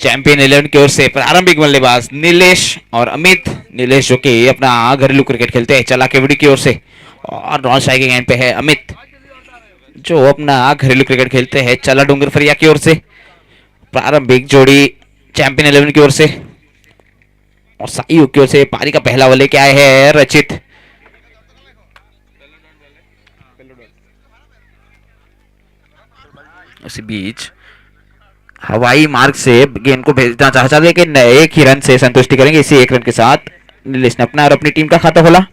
Champion 11 की ओर से प्रारंभिक बल्लेबाज नीलेश और अमित। नीलेश जो कि अपना घरेलू क्रिकेट खेलते हैं चला केवड़ी की ओर से, और नॉन स्ट्राइकिंग एंड पे है अमित जो अपना घरेलू क्रिकेट खेलते हैं चला डूंगरफरिया की ओर से। प्रारंभिक जोड़ी चैंपियन 11 की ओर से, और साई की ओर से पारी का पहला बल्ले क्या है रचित। उसी बीच हवाई मार्ग से गेंद को भेजना चाहता, लेकिन एक ही रन से संतुष्टि करेंगे। इसी एक रन के साथ नीलेश ने अपना और अपनी टीम का खाता खोला।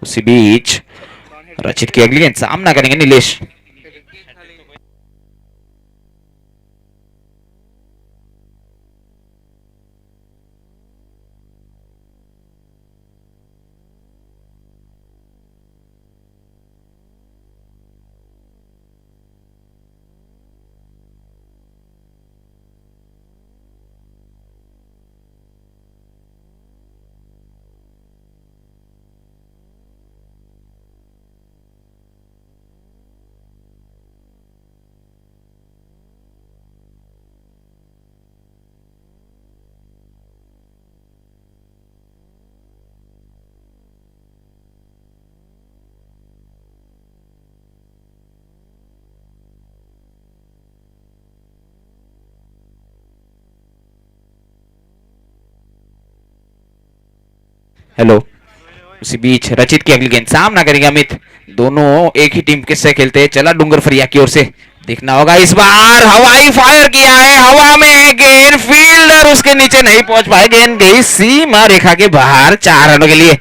उसी बीच रचित की अगली गेंद, सामना करेंगे नीलेश। हेलो। उसी बीच रचित की अगली गेंद, सामना करेंगे अमित। दोनों एक ही टीम के से खेलते हैं चला डूंगरफरिया की ओर से। देखना होगा इस बार हवाई फायर किया है, हवा में गेंद, फील्डर उसके नीचे नहीं पहुंच पाए, गेंद गई सीमा रेखा के बाहर 4 रनों के लिए।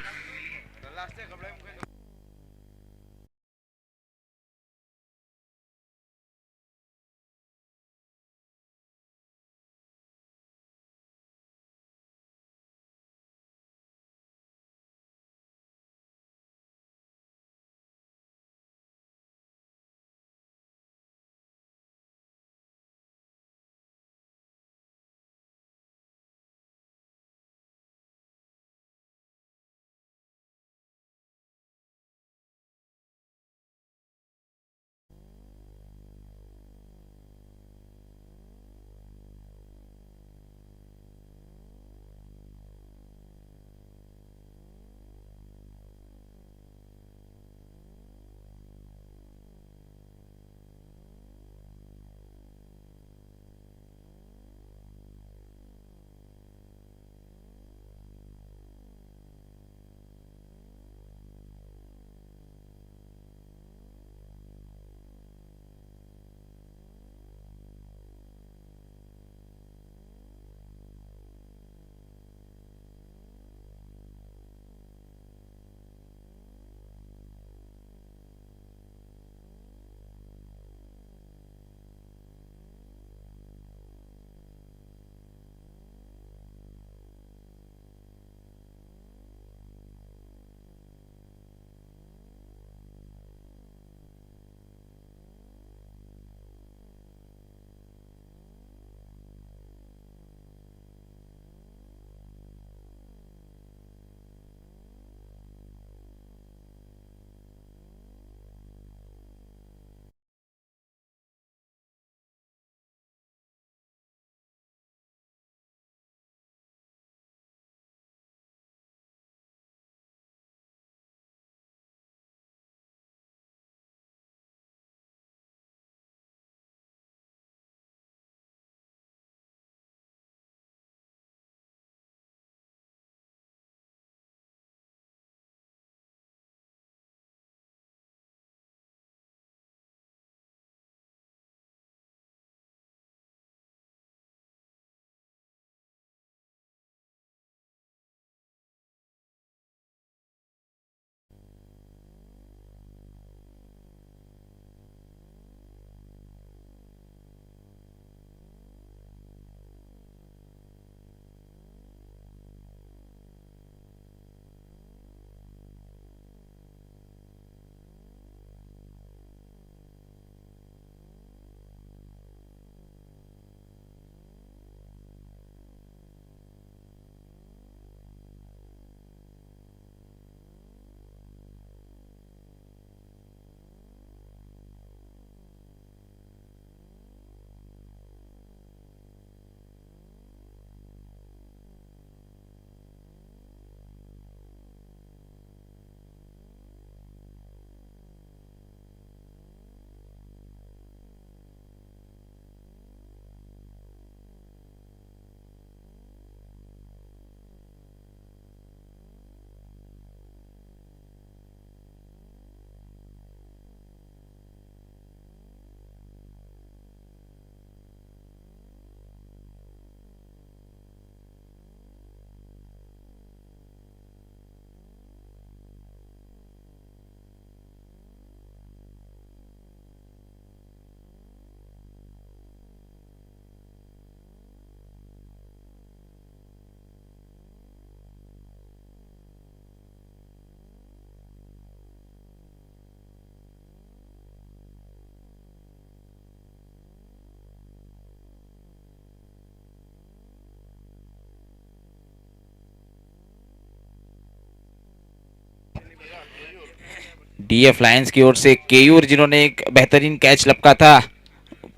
डीएफ लायंस की ओर से केयूर जिन्होंने एक बेहतरीन कैच लपका था,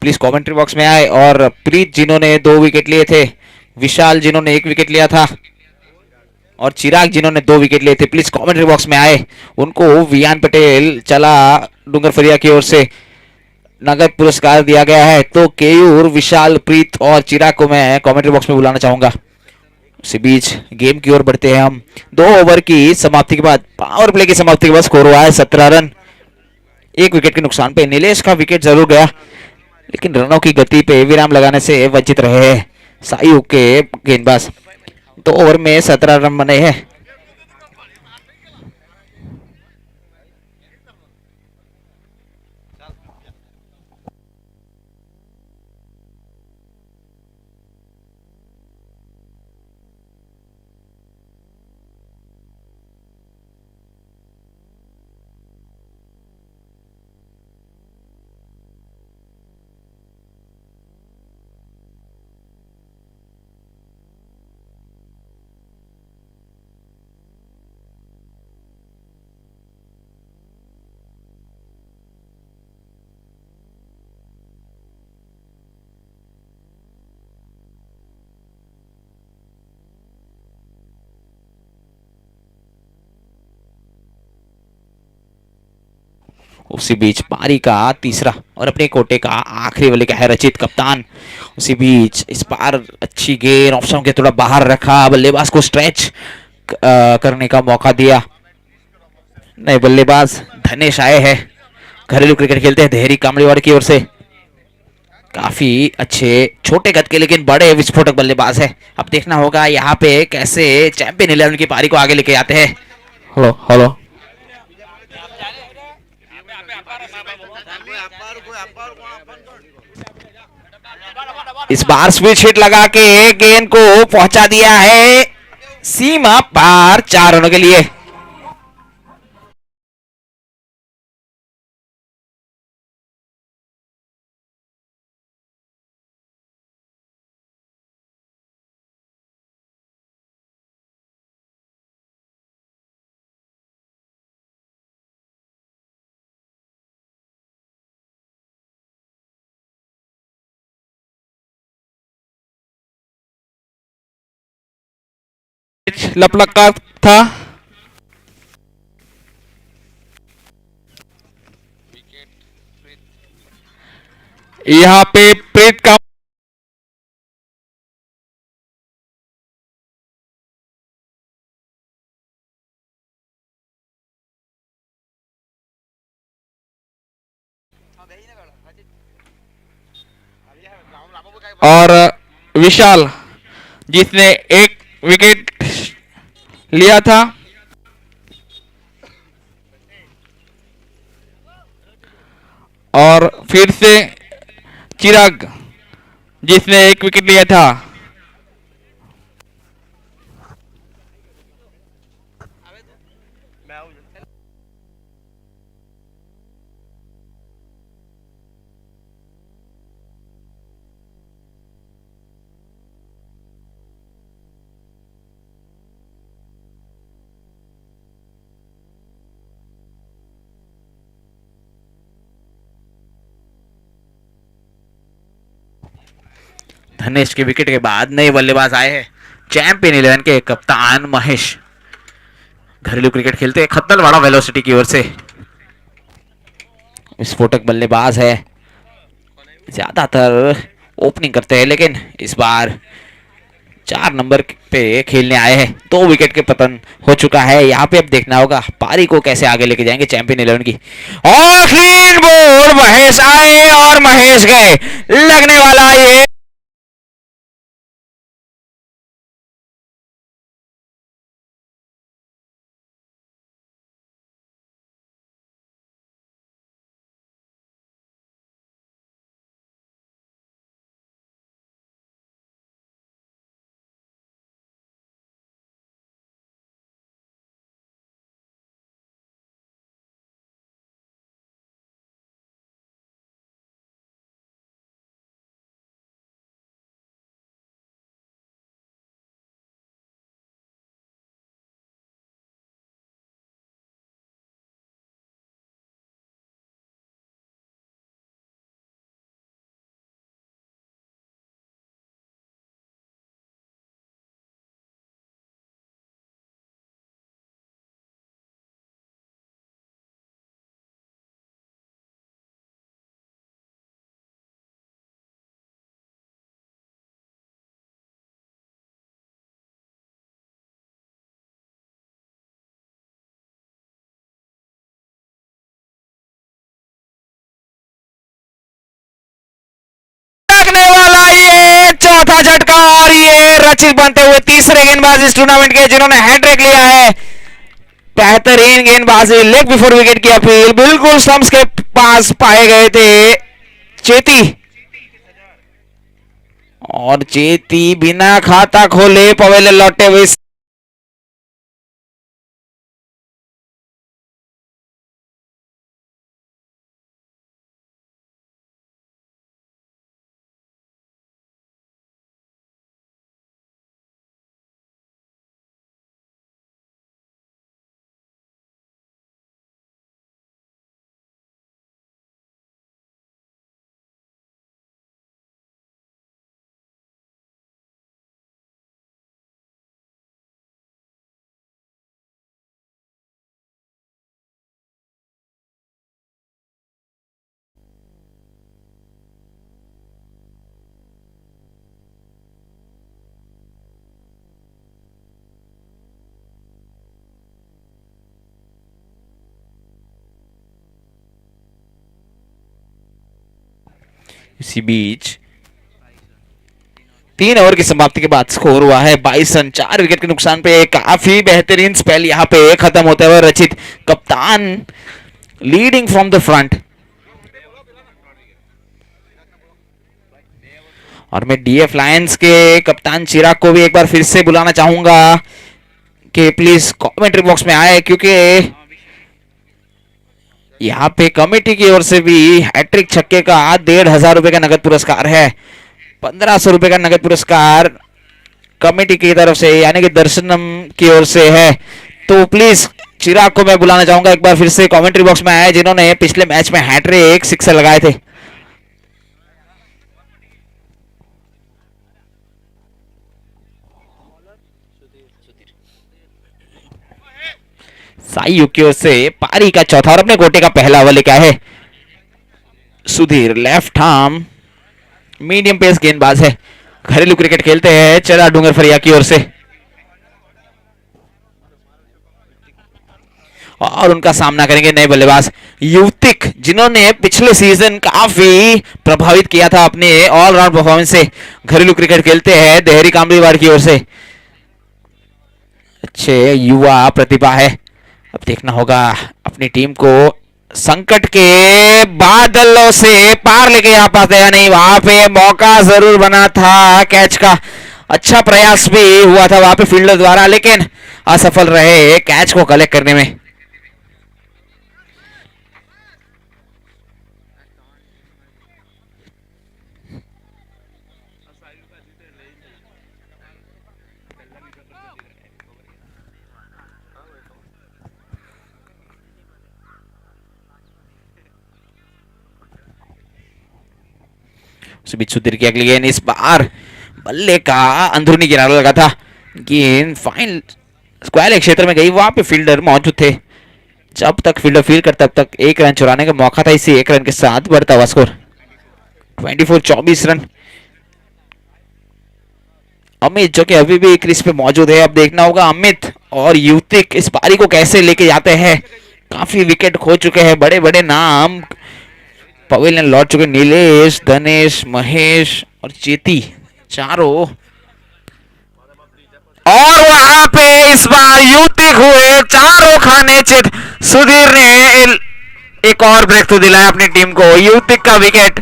प्लीज कमेंट्री बॉक्स में आए। और प्रीत जिन्होंने 2 विकेट लिए थे, विशाल जिन्होंने 1 विकेट लिया था और चिराग जिन्होंने 2 विकेट लिए थे, प्लीज कमेंट्री बॉक्स में आए। उनको वियान पटेल चला डूंगरफरिया की ओर से नगद पुरस्कार दिया गया है। तो केयूर, विशाल, प्रीत और चिराग को मैं कमेंट्री बॉक्स में बुलाना चाहूंगा। उसी बीच गेम की ओर बढ़ते हैं हम। 2 ओवर की समाप्ति के बाद, पावर प्ले की समाप्ति के बाद स्कोर हुआ है 17 रन। 1 विकेट के नुकसान पे नीलेश का विकेट जरूर गया, लेकिन रनों की गति पे विराम लगाने से वंचित रहे हैं सायु के गेंदबाज। 2 ओवर में 17 रन बने हैं। उसी बीच पारी का तीसरा और अपने कोटे का आखिरी वाले का है रचित कप्तान। उसी बीच इस बार अच्छी गेंद ऑप्शन के थोड़ा बाहर रखा, बल्लेबाज को स्ट्रेच करने का मौका दिया। नए बल्लेबाज धनेश आए हैं, घरेलू क्रिकेट खेलते हैं देहरी कामड़ीवाड़ की ओर से। काफी अच्छे छोटे कद के लेकिन बड़े विस्फोटक बल्लेबाज है। अब देखना होगा यहाँ पे कैसे चैंपियन 11 की पारी को आगे लेके आते हैं। हेलो हेलो, इस बार स्विच हिट लगा के गेंद को पहुंचा दिया है सीमा पार 4 रनों के लिए। लपलक का था। यहाँ पे प्रीत का और विशाल जिसने 1 विकेट लिया था। और फिर से चिराग जिसने 1 विकेट लिया था। धनेश के विकेट के बाद नए बल्लेबाज आए हैं चैंपियन 11 के कप्तान महेश, घरेलू क्रिकेट खेलते हैं खत्तलवाड़ा वेलोसिटी की ओर से। विस्फोटक बल्लेबाज है, ज्यादातर ओपनिंग करते हैं, लेकिन इस बार 4 नंबर पे खेलने आए हैं। 2 विकेट के पतन हो चुका है। यहाँ पे अब देखना होगा पारी को कैसे आगे लेके जाएंगे चैंपियन 11 की। और क्लीन बोल्ड, महेश आए और महेश गए, लगने वाला ये रचित बनते हुए तीसरे गेंदबाज इस टूर्नामेंट के जिन्होंने हैट्रिक लिया है। बेहतरीन गेंदबाजी, लेग बिफोर विकेट की अपील, बिल्कुल स्टंप्स के पास पाए गए थे चेती, और चेती बिना खाता खोले पवेलियन लौटे हुए इसी बीच 3 ओवर की समाप्ति के बाद स्कोर हुआ है 22 रन, 4 विकेट के नुकसान पे। काफी बेहतरीन स्पेल यहाँ पे खत्म होते हुए रचित, कप्तान लीडिंग फ्रॉम द फ्रंट। और मैं डीएफ लायंस के कप्तान चिराग को भी एक बार फिर से बुलाना चाहूंगा कि प्लीज कमेंट्री बॉक्स में आए, क्योंकि यहाँ पे कमेटी की ओर से भी हैट्रिक छक्के का 1,500 रुपए का नगद पुरस्कार है। 1,500 रुपए का नगद पुरस्कार कमेटी की तरफ से यानी कि दर्शनम की ओर से है। तो प्लीज चिराग को मैं बुलाना चाहूंगा एक बार फिर से कमेंट्री बॉक्स में आए, जिन्होंने पिछले मैच में हैट्रिक सिक्सर लगाए थे। साई की ओर से पारी का चौथा और अपने गोटे का पहला ओवर लेकर है Sudhir. Left arm medium pace गेंदबाज है, घरेलू क्रिकेट खेलते हैं चला डूंगर फरिया की ओर से। और उनका सामना करेंगे नए बल्लेबाज युवतिक, जिन्होंने पिछले सीजन काफी प्रभावित किया था अपने ऑलराउंड परफॉर्मेंस से। घरेलू क्रिकेट खेलते हैं देहरी कामरीवाड़ की ओर से। अच्छे युवा प्रतिभा है, अब देखना होगा अपनी टीम को संकट के बादलों से पार लेके आ पाते या नहीं। वहां पे मौका जरूर बना था कैच का, अच्छा प्रयास भी हुआ था वहां पे फील्डर द्वारा, लेकिन असफल रहे कैच को कलेक्ट करने में। उस बीच सुधीर की अगली गेंद, इस बार बल्ले का अंदरूनी किनारा लगा था, गेंद फाइन स्क्वायर क्षेत्र में गई। वहां पे फील्डर मौजूद थे, जब तक फील्डर फील्ड करता तब तक एक रन चुराने का मौका था। इसी एक रन के साथ बढ़ता हुआ स्कोर 24 रन। अमित जो कि अभी भी क्रीज पे मौजूद है, अब देखना होगा अमित और युवतिक इस पारी को कैसे लेके जाते हैं। काफी विकेट खो चुके हैं बड़े बड़े नाम पवेलियन लौट चुके, नीलेश, धनेश, महेश और चेती चारों। और वहां पे इस बार युवतिक हुए चारों खाने चित। सुधीर ने एक और ब्रेक तो दिलाया अपनी टीम को, युवतिक का विकेट।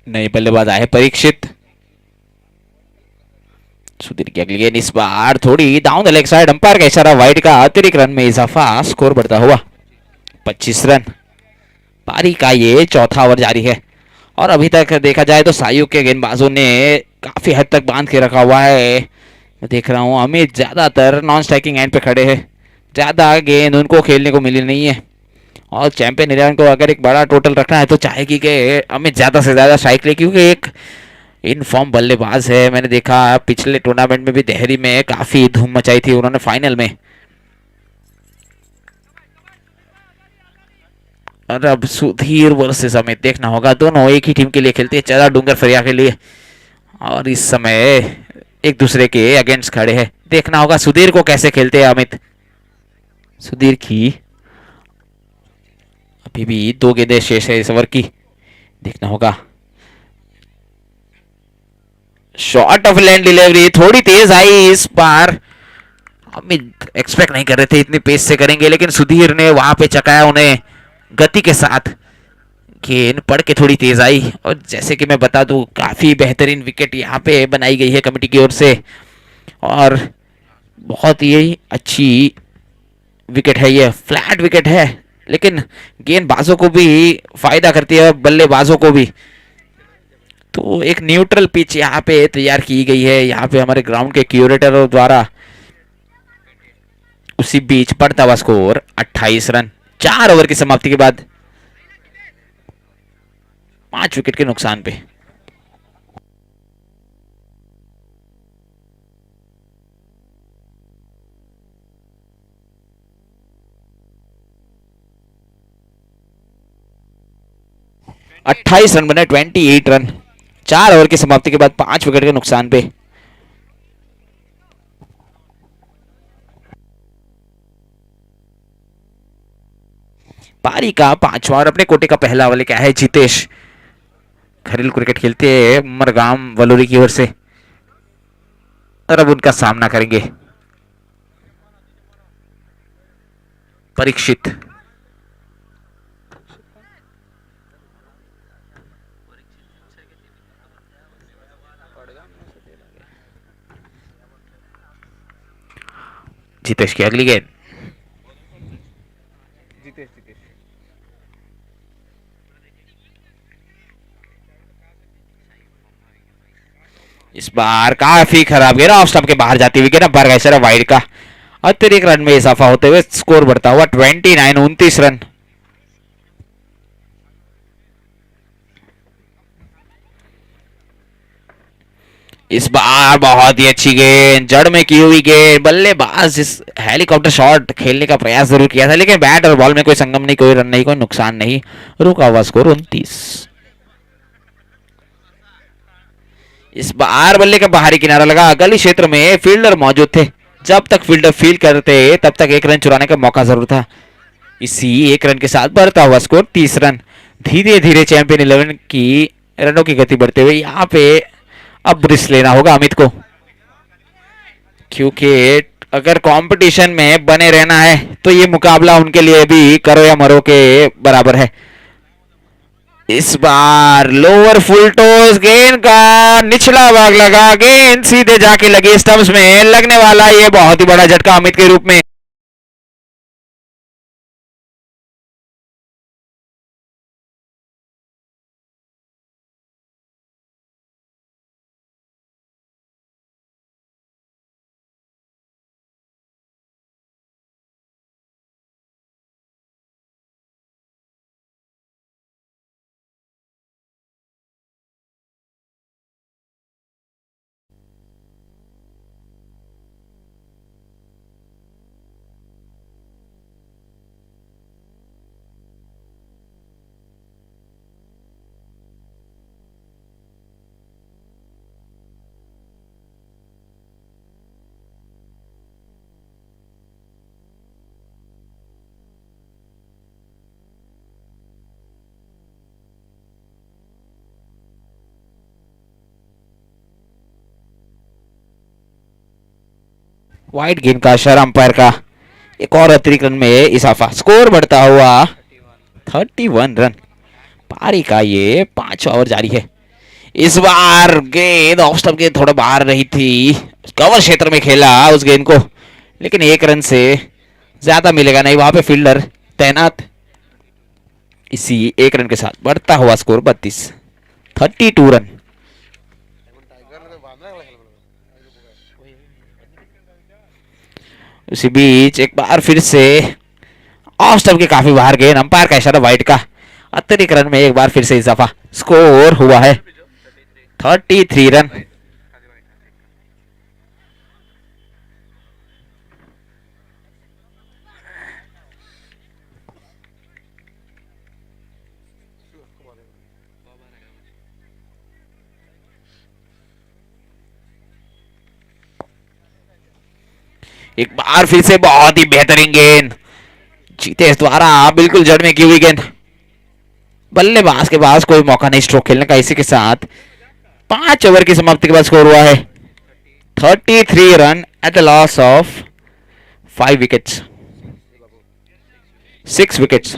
नए बल्लेबाज आए परीक्षित। सुधीर की अगली गेंद इस बार थोड़ी down the leg side, umpire का इशारा, वाइड का अतिरिक्त रन में इजाफा, स्कोर बढ़ता हुआ 25 रन। पारी का ये चौथा ओवर जारी है और अभी तक देखा जाए तो सायुग के गेंदबाजों ने काफी हद तक बांध के रखा हुआ है। मैं देख रहा हूँ अमित ज्यादातर नॉन स्ट्राइकिंग एंड पे खड़े हैं, ज्यादा गेंद उनको खेलने को मिली नहीं है और चैंपियन 11 को अगर एक बड़ा टोटल रखना है तो चाहेगी कि अमित ज्यादा से ज्यादा स्ट्राइक ले, क्योंकि एक इन फॉर्म बल्लेबाज है। मैंने देखा पिछले टूर्नामेंट में भी देहरी में काफी धूम मचाई थी उन्होंने फाइनल में। और अब सुधीर वर्सेस अमित देखना होगा, दोनों एक ही टीम के लिए खेलते हैं, चला डूंगर फरिया के लिए, और इस समय एक दूसरे के अगेंस्ट खड़े हैं। देखना होगा सुधीर को कैसे खेलते हैं अमित। सुधीर की अभी भी 2 गेंदें शेष है इस ओवर की, देखना होगा। शॉर्ट ऑफ लैंड डिलीवरी थोड़ी तेज आई इस बार, अमित एक्सपेक्ट नहीं कर रहे थे इतनी पेस से करेंगे, लेकिन सुधीर ने वहां पे चकाया उन्हें गति के साथ। गेंद पड़ के थोड़ी तेज आई और जैसे कि मैं बता दूं काफी बेहतरीन विकेट यहाँ पे बनाई गई है कमेटी की ओर से और बहुत ही अच्छी विकेट है, ये फ्लैट विकेट है, लेकिन गेंदबाजों को भी फायदा करती है, बल्लेबाजों को भी। तो एक न्यूट्रल पिच यहाँ पे तैयार की गई है, यहाँ पे हमारे ग्राउंड के क्यूरेटरों द्वारा। उसी बीच पड़ता हुआ स्कोर 28 रन 4 ओवर की समाप्ति के बाद 5 विकेट के नुकसान पे। अट्ठाईस रन बने, 28 रन 4 ओवर की समाप्ति के बाद 5 विकेट के नुकसान पे। पारी का 5वां और अपने कोटे का पहला ओवर क्या है जितेश, घरेलू क्रिकेट खेलते हैं मरगाम वलोरी की ओर से, और अब उनका सामना करेंगे परीक्षित। जितेश की अगली गेंद, इस बार काफी खराब गेंद ऑफ स्टंप के बाहर जाती हुई गेंद, अंपायर का इशारा, वाइड का अतिरिक्त रन में इजाफा होते हुए स्कोर बढ़ता हुआ 29 29 रन। इस बार बहुत ही अच्छी गेंद, जड़ में की हुई गेंद, बल्लेबाज इस हेलीकॉप्टर शॉट खेलने का प्रयास जरूर किया था, लेकिन बैट और बॉल में कोई संगम नहीं, कोई रन नहीं, कोई नुकसान नहीं, रुका हुआ स्कोर 29। इस बार बल्ले का बाहरी किनारा लगा, गली क्षेत्र में फील्डर मौजूद थे, जब तक फील्डर फील्ड करते तब तक एक रन चुराने का मौका जरूर था। इसी एक रन के साथ बढ़ता हुआ स्कोर 30 रन। धीरे धीरे चैंपियन 11 की रनों की गति बढ़ते हुए यहाँ पे अब रिस्क लेना होगा अमित को, क्योंकि अगर कंपटीशन में बने रहना है तो ये मुकाबला उनके लिए भी करो या मरो के बराबर है। इस बार लोअर फुल टोस, गेंद का निचला भाग लगा, गेंद सीधे जाके लगी स्टंप्स में, लगने वाला ये बहुत ही बड़ा झटका अमित के रूप में। वाइड गेंद का इशारा, अंपायर का एक और अतिरिक्त रन में इजाफा, स्कोर बढ़ता हुआ 31 रन। पारी का ये 5वां ओवर जारी है। इस बार गेंद ऑफ स्टंप के थोड़ा बाहर रही थी, कवर क्षेत्र में खेला उस गेंद को, लेकिन एक रन से ज्यादा मिलेगा नहीं, वहां पे फील्डर तैनात। इसी एक रन के साथ बढ़ता हुआ स्कोर 32 रन। उसी बीच एक बार फिर से ऑफ स्टंप के काफी बाहर गए, अंपायर का इशारा वाइड का, अतिरिक्त रन में एक बार फिर से इजाफा, स्कोर हुआ है 33 रन। एक बार फिर से बहुत ही बेहतरीन गेंद जीतेश द्वारा बिल्कुल जड़ में की हुई गेंद, बल्लेबाज के पास कोई मौका नहीं स्ट्रोक खेलने का। इसी के साथ 5 ओवर की समाप्ति के बाद स्कोर हुआ है 33 run at the loss of 5 wickets, 6 wickets.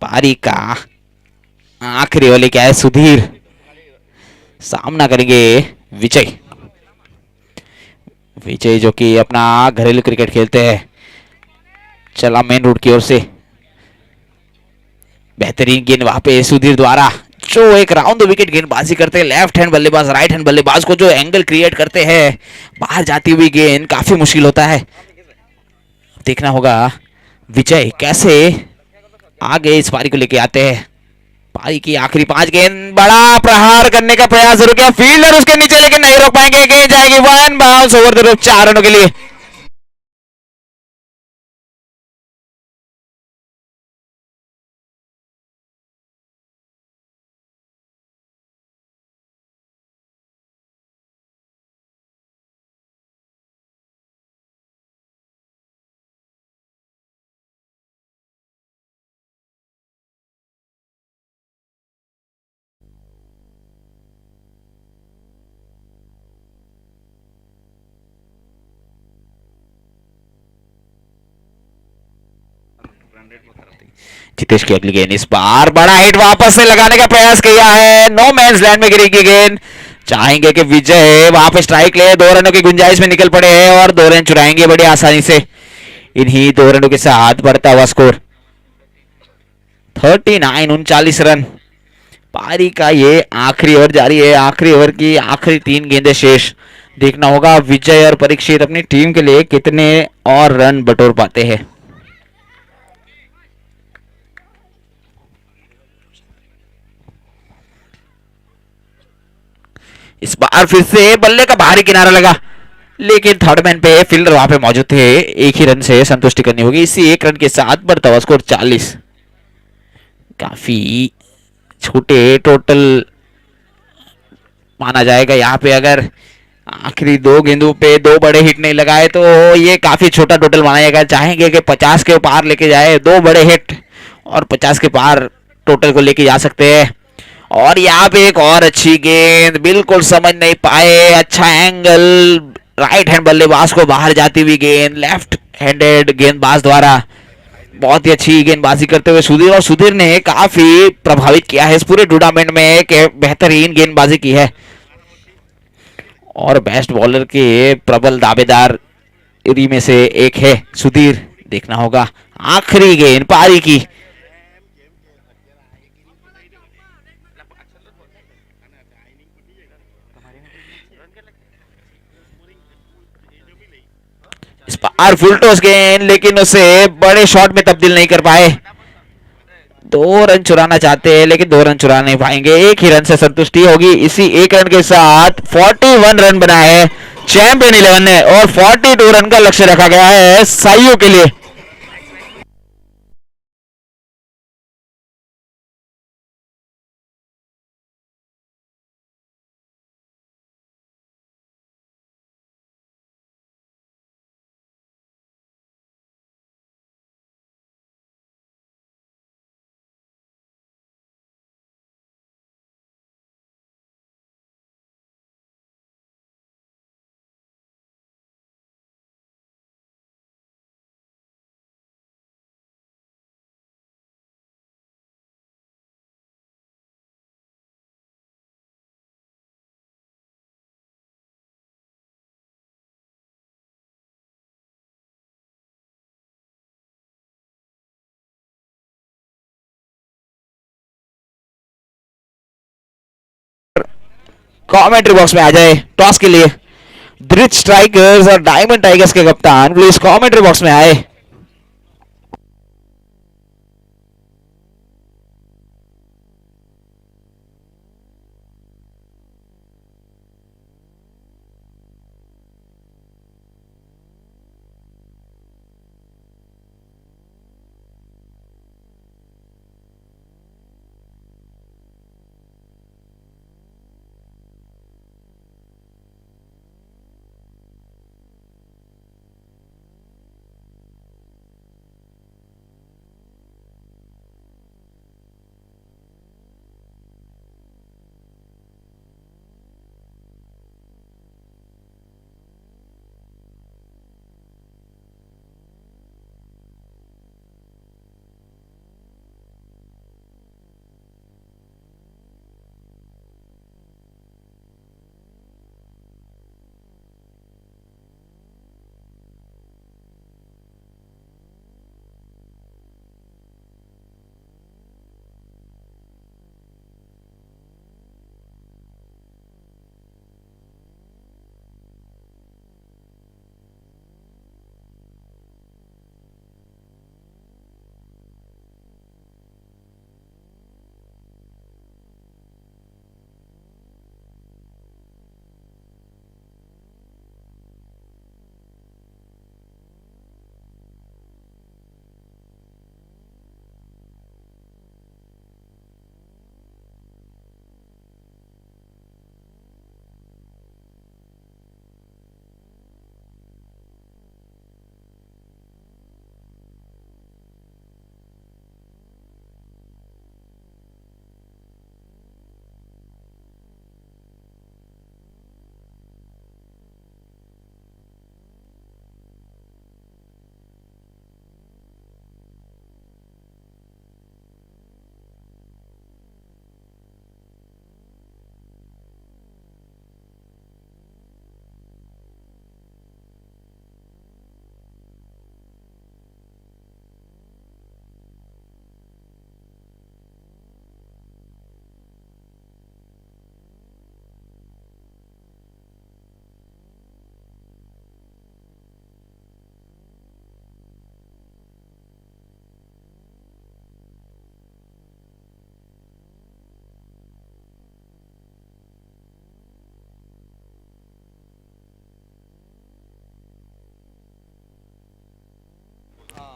पारी का आखिरी ओवर क्या है, सुधीर सामना करेंगे विजय। विजय जो कि अपना घरेलू क्रिकेट खेलते हैं, चला मेन रोड की ओर से, बेहतरीन गेंद वहां पे सुधीर द्वारा, जो एक राउंड द विकेट गेंदबाजी करते हैं, लेफ्ट हैंड बल्लेबाज राइट हैंड बल्लेबाज को जो एंगल क्रिएट करते हैं, बाहर जाती हुई गेंद काफी मुश्किल होता है। देखना होगा विजय कैसे आगे इस पारी को लेके आते हैं। पारी की आखिरी 5 गेंद, बड़ा प्रहार करने का प्रयास जरूर किया फील्डर उसके नीचे, लेकिन नहीं रोक पाएंगे, गेंद जाएगी 1 बाउंस ओवर द रोप 4 रनों के लिए। जितेश की अगली गेंद, इस बार बड़ा हिट वापस से लगाने का प्रयास किया है, नो मैंस लैंड में गिरेगी गेंद, चाहेंगे कि विजय वहां पे स्ट्राइक ले, 2 रनों की गुंजाइश में निकल पड़े हैं और 2 रन चुराएंगे बड़ी आसानी से। इन्हीं 2 रनों के साथ बढ़ता हुआ स्कोर 39 रन। पारी का ये आखिरी ओवर जारी है, आखिरी ओवर की आखिरी 3 गेंदें शेष। देखना होगा विजय और परीक्षित अपनी टीम के लिए कितने और रन बटोर पाते हैं। इस बार फिर से बल्ले का बाहरी किनारा लगा, लेकिन थर्ड मैन पे फील्डर वहां पे मौजूद थे, एक ही रन से संतुष्टि करनी होगी। इसी एक रन के साथ बढ़ता हुआ स्कोर 40। काफी छोटे टोटल माना जाएगा यहाँ पे, अगर आखिरी 2 गेंदों पे 2 बड़े हिट नहीं लगाए तो ये काफी छोटा टोटल माना जाएगा। चाहेंगे कि 50 के पार लेके जाए, 2 बड़े हिट और 50 के पार टोटल को लेके जा सकते हैं। और यहाँ पे एक और अच्छी गेंद, बिल्कुल समझ नहीं पाए, अच्छा एंगल, राइट हैंड बल्लेबाज को बाहर जाती हुई गेंद, लेफ्ट हैंडेड गेंदबाज द्वारा बहुत ही अच्छी गेंदबाजी करते हुए सुधीर, और सुधीर ने काफी प्रभावित किया है इस पूरे टूर्नामेंट में, एक बेहतरीन गेंदबाजी की है और बेस्ट बॉलर के प्रबल दावेदार में से एक है सुधीर। देखना होगा आखिरी गेंद पारी की, इस बार फुल टॉस गेंद, लेकिन उसे बड़े शॉट में तब्दील नहीं कर पाए। 2 रन चुराना चाहते हैं लेकिन 2 रन चुरा नहीं पाएंगे, एक ही रन से संतुष्टि होगी। इसी एक रन के साथ 41 रन बनाए हैं चैंपियन 11 ने और 42 रन का लक्ष्य रखा गया है साइयों के लिए। कमेंट्री बॉक्स में आ जाए टॉस के लिए। ब्रिज स्ट्राइकर्स और डायमंड टाइगर्स के कप्तान प्लीज कमेंट्री बॉक्स में आए।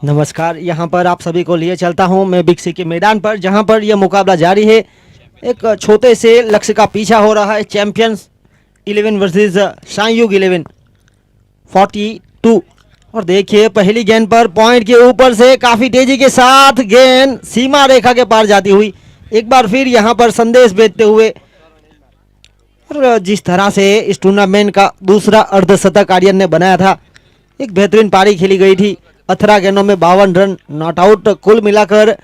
नमस्कार, यहाँ पर आप सभी को लिए चलता हूँ मैं बिग सी के मैदान पर, जहाँ पर यह मुकाबला जारी है। एक छोटे से लक्ष्य का पीछा हो रहा है। चैंपियंस 11 वर्सेस शांयुग 11 42। और देखिए पहली गेंद पर पॉइंट के ऊपर से काफ़ी तेजी के साथ गेंद सीमा रेखा के पार जाती हुई एक बार फिर यहाँ पर संदेश भेजते हुए। और जिस तरह से इस टूर्नामेंट का दूसरा अर्धशतक आर्यन ने बनाया था, एक बेहतरीन पारी खेली गई थी। 18 गेंदों में 52 रन नॉट आउट, कुल मिलाकर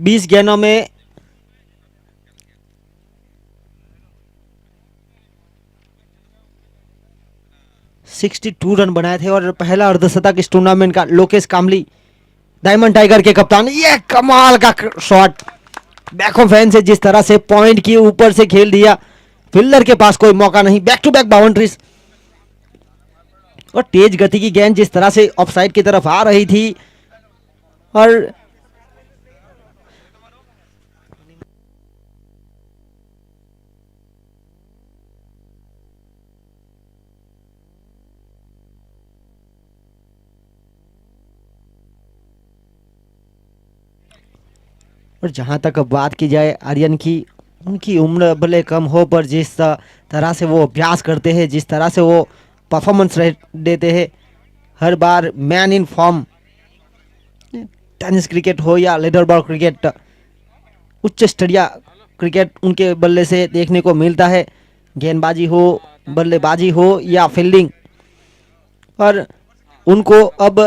20 गेंदों में 62 रन बनाए थे। और पहला अर्धशतक इस टूर्नामेंट का लोकेश कामली, डायमंड टाइगर के कप्तान। ये कमाल का शॉट बैक ऑफ हैंड से जिस तरह से पॉइंट के ऊपर से खेल दिया, फील्डर के पास कोई मौका नहीं। बैक टू बैक बाउंड्रीज और तेज गति की गेंद जिस तरह से ऑफसाइड की तरफ आ रही थी। और जहां तक बात की जाए आर्यन की, उनकी उम्र भले कम हो पर जिस तरह से वो अभ्यास करते हैं, जिस तरह से वो परफॉर्मेंस देते हैं, हर बार man in form, tennis cricket हो या लेदर बॉल क्रिकेट, उच्च स्तरीय क्रिकेट उनके बल्ले से देखने को मिलता है। गेंदबाजी हो, बल्लेबाजी हो या फील्डिंग, और उनको अब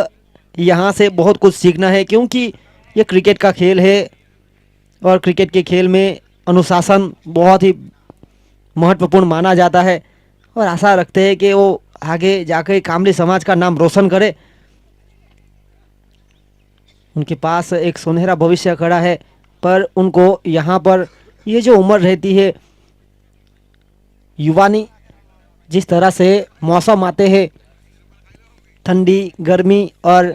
यहाँ से बहुत कुछ सीखना है, क्योंकि ये क्रिकेट का खेल है और क्रिकेट के खेल में अनुशासन बहुत ही महत्वपूर्ण माना जाता है। और आशा रखते हैं कि वो आगे जाकर कामली समाज का नाम रोशन करे। उनके पास एक सुनहरा भविष्य खड़ा है, पर उनको यहाँ पर ये जो उम्र रहती है, युवानी जिस तरह से मौसम आते हैं, ठंडी, गर्मी और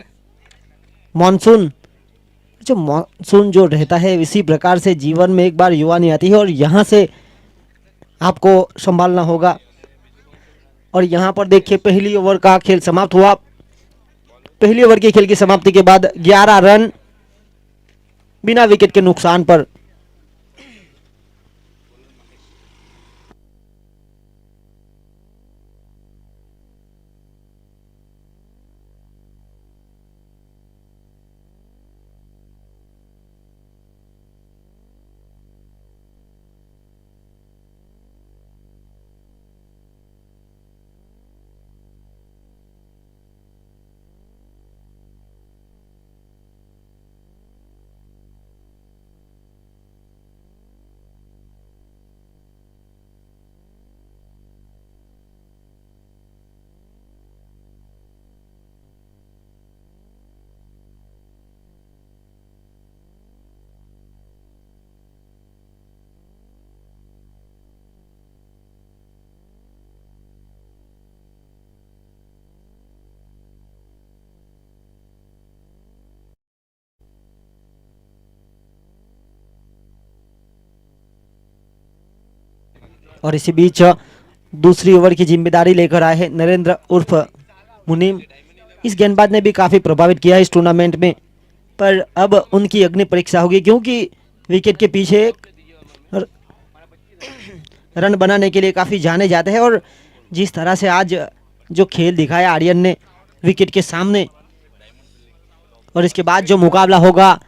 मानसून, जो मानसून जो रहता है इसी प्रकार से जीवन में एक बार युवानी आती है और यहाँ से आपको संभालना होगा। और यहाँ पर देखिए पहली ओवर का खेल समाप्त हुआ। पहली ओवर के खेल की समाप्ति के बाद 11 रन बिना विकेट के नुकसान पर। और इसी बीच दूसरी ओवर की जिम्मेदारी लेकर आए हैं नरेंद्र उर्फ मुनीम। इस गेंदबाज ने भी काफी प्रभावित किया इस टूर्नामेंट में, पर अब उनकी अग्नि परीक्षा होगी क्योंकि विकेट के पीछे रन बनाने के लिए काफी जाने जाते हैं। और जिस तरह से आज जो खेल दिखाया आर्यन ने विकेट के सामने, और इसके बाद जो मुकाबला होगा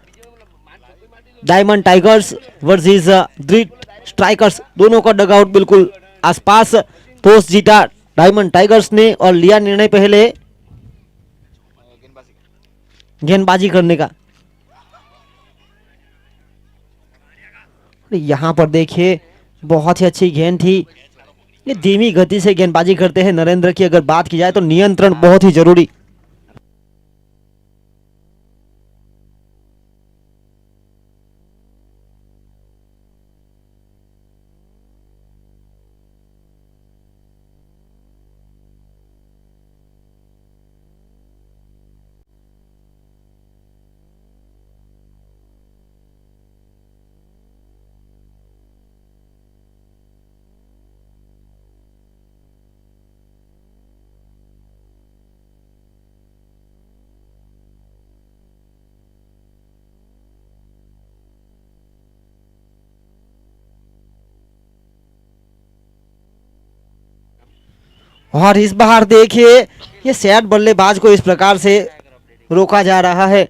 diamond tigers versus greet strikers, दोनों का डगआउट बिल्कुल आसपास। टॉस जीता डायमंड टाइगर्स ने और लिया निर्णय पहले गेंदबाजी करने का। यहाँ पर देखिए बहुत ही अच्छी गेंद थी। ये धीमी गति से गेंदबाजी करते हैं नरेंद्र की अगर बात की जाए तो नियंत्रण बहुत ही जरूरी। और इस बार देखिए ये सैयद बल्लेबाज को इस प्रकार से रोका जा रहा है।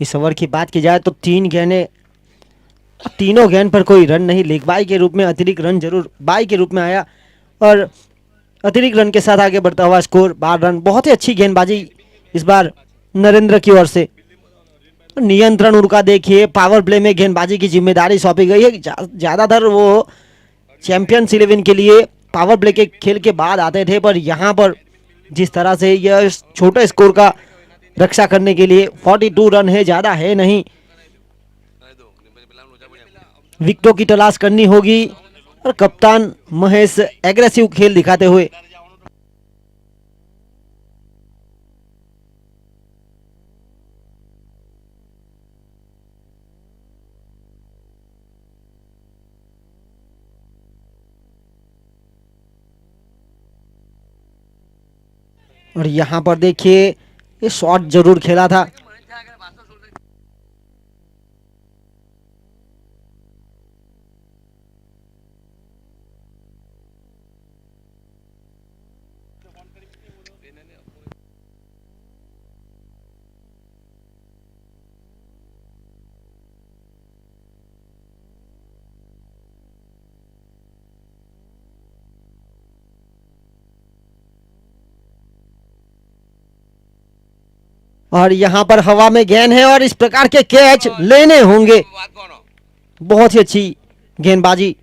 इस ओवर की बात की जाए तो तीन गेंदें, तीनों गेंद पर कोई रन नहीं। लेग बाई के रूप में अतिरिक्त रन जरूर बाई के रूप में आया और अतिरिक्त रन के साथ आगे बढ़ता हुआ स्कोर 12 रन। बहुत ही अच्छी गेंदबाजी इस बार नरेंद्र की ओर से। नियंत्रण उनका देखिए, पावर प्ले में गेंदबाजी की जिम्मेदारी सौंपी गई है। ज्यादातर वो चैंपियंस 11 के लिए पावर प्ले के खेल के बाद आते थे, पर यहाँ पर जिस तरह से यह छोटे स्कोर का रक्षा करने के लिए 42 रन है, ज्यादा है नहीं, विकेटों की तलाश करनी होगी। और कप्तान महेश एग्रेसिव खेल दिखाते हुए और यहाँ पर देखिए ये शॉट जरूर खेला था। और यहाँ पर हवा में गेंद है और इस प्रकार के कैच लेने होंगे। बहुत ही अच्छी गेंदबाजी।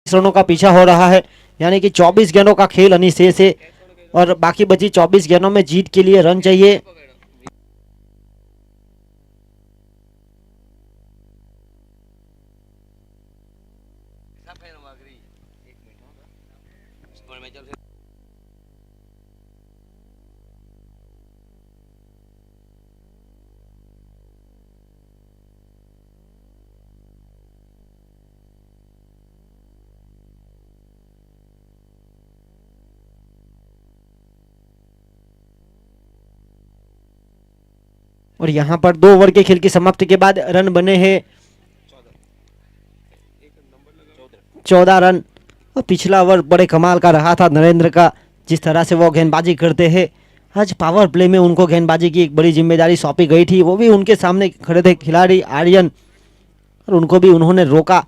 रनों का पीछा हो रहा है, यानी कि 24 गेंदों का खेल अनिशेष है और बाकी बची 24 गेंदों में जीत के लिए रन चाहिए। और यहाँ पर 2 ओवर के खेल की समाप्ति के बाद रन बने हैं 14 रन। और पिछला ओवर बड़े कमाल का रहा था नरेंद्र का, जिस तरह से वो गेंदबाजी करते हैं। आज पावर प्ले में उनको गेंदबाजी की एक बड़ी जिम्मेदारी सौंपी गई थी, वो भी उनके सामने खड़े थे खिलाड़ी आर्यन और उनको भी उन्होंने रोका।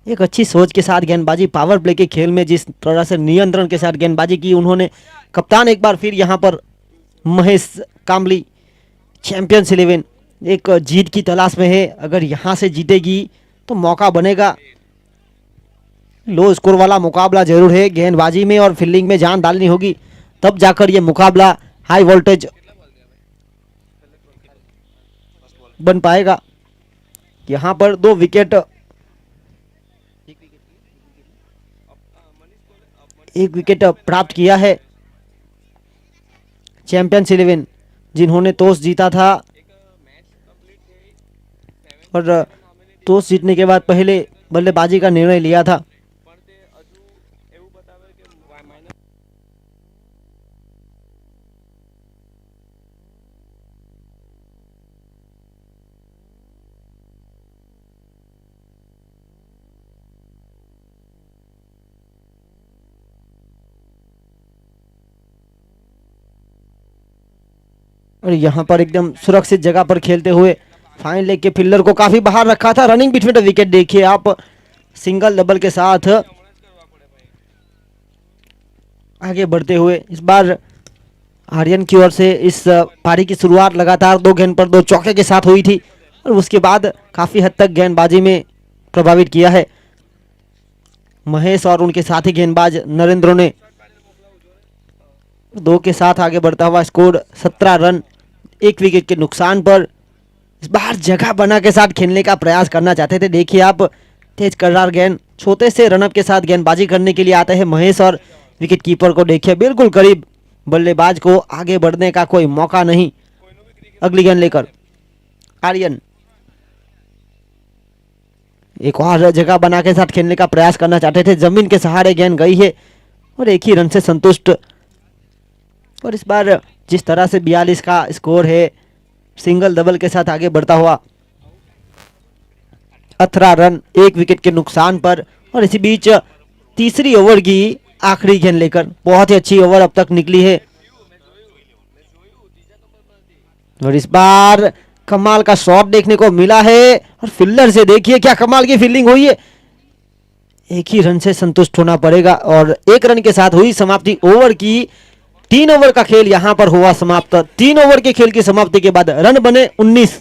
एक अच्छी सोच के साथ गेंदबाजी, पावर प्ले के खेल में जिस तरह से नियंत्रण के साथ गेंदबाजी की उन्होंने। कप्तान एक बार फिर यहाँ पर महेश कामली चैंपियंस 11 एक जीत की तलाश में है। अगर यहाँ से जीतेगी तो मौका बनेगा। लो स्कोर वाला मुकाबला जरूर है, गेंदबाजी में और फील्डिंग में जान डालनी होगी, तब जाकर ये मुकाबला हाई वोल्टेज बन पाएगा। यहाँ पर 2 विकेट, एक विकेट प्राप्त किया है चैंपियंस 11 जिन्होंने टॉस जीता था और टॉस जीतने के बाद पहले बल्लेबाजी का निर्णय लिया था। और यहाँ पर एकदम सुरक्षित जगह पर खेलते हुए फाइन लेग के फील्डर को काफी बाहर रखा था। रनिंग बिटवीन द विकेट देखिए आप, सिंगल डबल के साथ आगे बढ़ते हुए। इस बार आर्यन की ओर से इस पारी की शुरुआत लगातार 2 गेंद पर 2 चौके के साथ हुई थी और उसके बाद काफी हद तक गेंदबाजी में प्रभावित किया है महेश और उनके साथी गेंदबाज नरेंद्र ने। 2 के साथ आगे बढ़ता हुआ स्कोर 17 रन 1 विकेट के नुकसान पर। इस बार जगह बना के साथ खेलने का प्रयास करना चाहते थे। देखिए आप, तेज करार गेंद, छोटे से रनअप के साथ गेंदबाजी करने के लिए आते हैं महेश और विकेट कीपर को देखिए बिल्कुल करीब, बल्लेबाज को आगे बढ़ने का कोई मौका नहीं। अगली गेंद लेकर आर्यन एक और जगह बना के साथ खेलने का प्रयास करना चाहते थे, जमीन के सहारे गेंद गई है और एक ही रन से संतुष्ट। और इस बार जिस तरह से 42 का स्कोर है, सिंगल डबल के साथ आगे बढ़ता हुआ 18 रन 1 विकेट के नुकसान पर। और इसी बीच तीसरी ओवर की आखिरी गेंद लेकर बहुत ही अच्छी ओवर अब तक निकली है और इस बार कमाल का शॉट देखने को मिला है और फील्डर से देखिए क्या कमाल की फील्डिंग हुई है। एक ही रन से संतुष्ट होना पड़ेगा और 1 रन के साथ हुई समाप्ति ओवर की। 3 ओवर का खेल यहां पर हुआ समाप्त। 3 ओवर के खेल की समाप्ति के बाद रन बने 19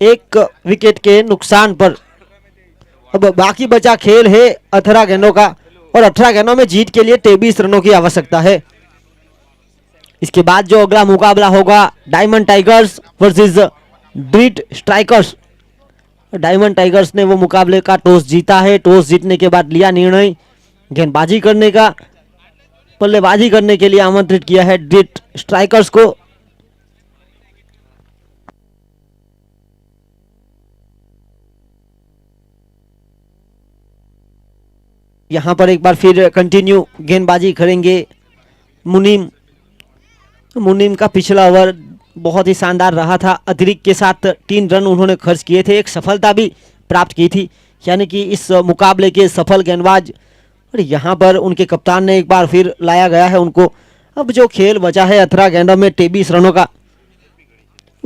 1 विकेट के नुकसान पर। अब बाकी बचा खेल है 18 गेंदों का और 18 गेंदों में जीत के लिए 23 रनों की आवश्यकता है। इसके बाद जो अगला मुकाबला होगा diamond tigers versus Brit strikers. Diamond tigers ने वो मुकाबले का टॉस जीता है। टॉस जीतने के बाद लिया निर्णय गेंदबाजी करने का, बल्लेबाजी करने के लिए आमंत्रित किया है ब्रिट स्ट्राइकर्स को। यहां पर एक बार फिर कंटिन्यू गेंदबाजी करेंगे मुनीम। मुनीम का पिछला ओवर बहुत ही शानदार रहा था। अतिरिक्त के साथ 3 रन उन्होंने खर्च किए थे, एक सफलता भी प्राप्त की थी, यानी कि इस मुकाबले के सफल गेंदबाज। और यहाँ पर उनके कप्तान ने एक बार फिर लाया गया है उनको। अब जो खेल बचा है 18 गेंदों में 23 रनों का,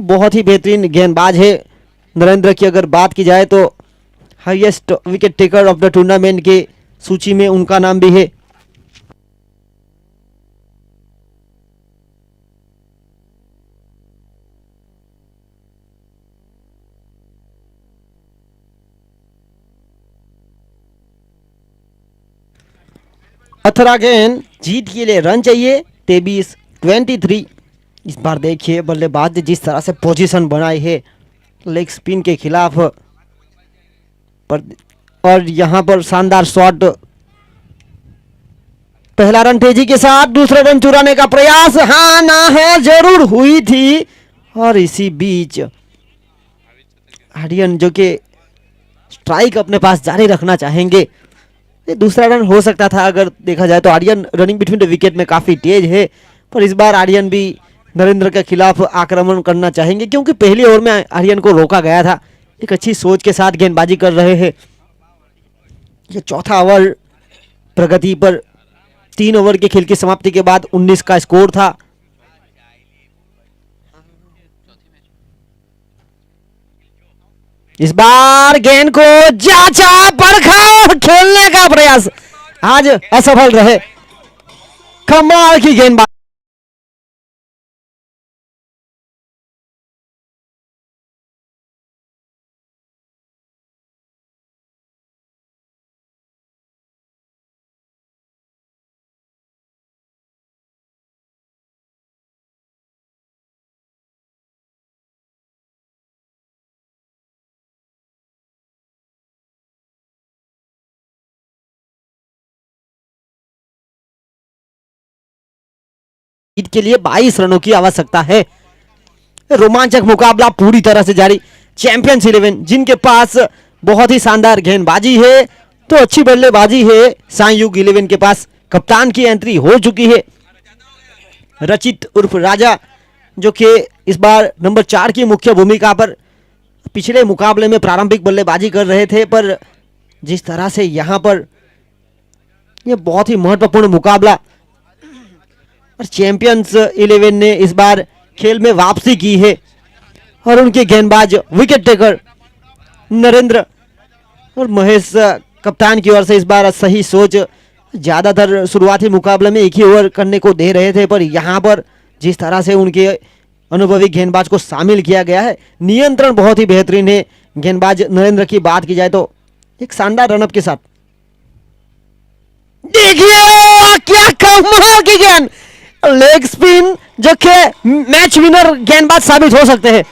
बहुत ही बेहतरीन गेंदबाज है नरेंद्र की। अगर बात की जाए तो highest wicket taker of the tournament के सूची में उनका नाम भी है। अथरा गेंद, जीत के लिए रन चाहिए 23-23। इस बार देखिए बल्लेबाज ने जिस तरह से पोजीशन बनाई है लेग स्पिन के खिलाफ पर, और यहां पर शानदार शॉट। पहला रन तेजी के साथ, दूसरा रन चुराने का प्रयास, हाँ ना है जरूर हुई थी। और इसी बीच आर्यन जो कि स्ट्राइक अपने पास जारी रखना चाहेंगे, दूसरा रन हो सकता था अगर देखा जाए तो। Aryan running between the wicket में काफी तेज है, पर इस बार आर्यन भी नरेंद्र के खिलाफ आक्रमण करना चाहेंगे क्योंकि पहले ओवर में आर्यन को रोका गया था। एक अच्छी सोच के साथ गेंदबाजी कर रहे हैं। ये चौथा ओवर प्रगति पर 3 ओवर के खेल की समाप्ति के बाद 19 का स्कोर था। इस बार गेंद को जांचा परखा और खेलने का प्रयास आज असफल रहे। कमाल की गेंदबाजी। जीत के लिए 22 रनों की आवश्यकता है। रोमांचक मुकाबला पूरी तरह से जारी। चैंपियंस 11 जिनके पास बहुत ही शानदार गेंदबाजी है तो अच्छी बल्लेबाजी है। सांयुग 11 के पास कप्तान की एंट्री हो चुकी है, रचित उर्फ राजा, जो कि इस बार नंबर 4 की मुख्य भूमिका पर पिछले मुकाबले में प्रारंभिक बल्लेबाजी कर रहे थे। पर जिस तरह से यहां पर यह बहुत ही महत्वपूर्ण मुकाबला, और चैंपियंस 11 ने इस बार खेल में वापसी की है और उनके गेंदबाज विकेट टेकर नरेंद्र और महेश कप्तान की ओर से इस बार सही सोच। ज्यादातर शुरुआती मुकाबले में एक ही ओवर करने को दे रहे थे, पर यहां पर जिस तरह से उनके अनुभवी गेंदबाज को शामिल किया गया है, नियंत्रण बहुत ही बेहतरीन है। गेंदबाज नरेंद्र की बात की जाए तो एक शानदार रनअप के साथ देखिए क्या कमाल की गेंद, लेग स्पिन जो कि मैच विनर गेंदबाज साबित हो सकते हैं।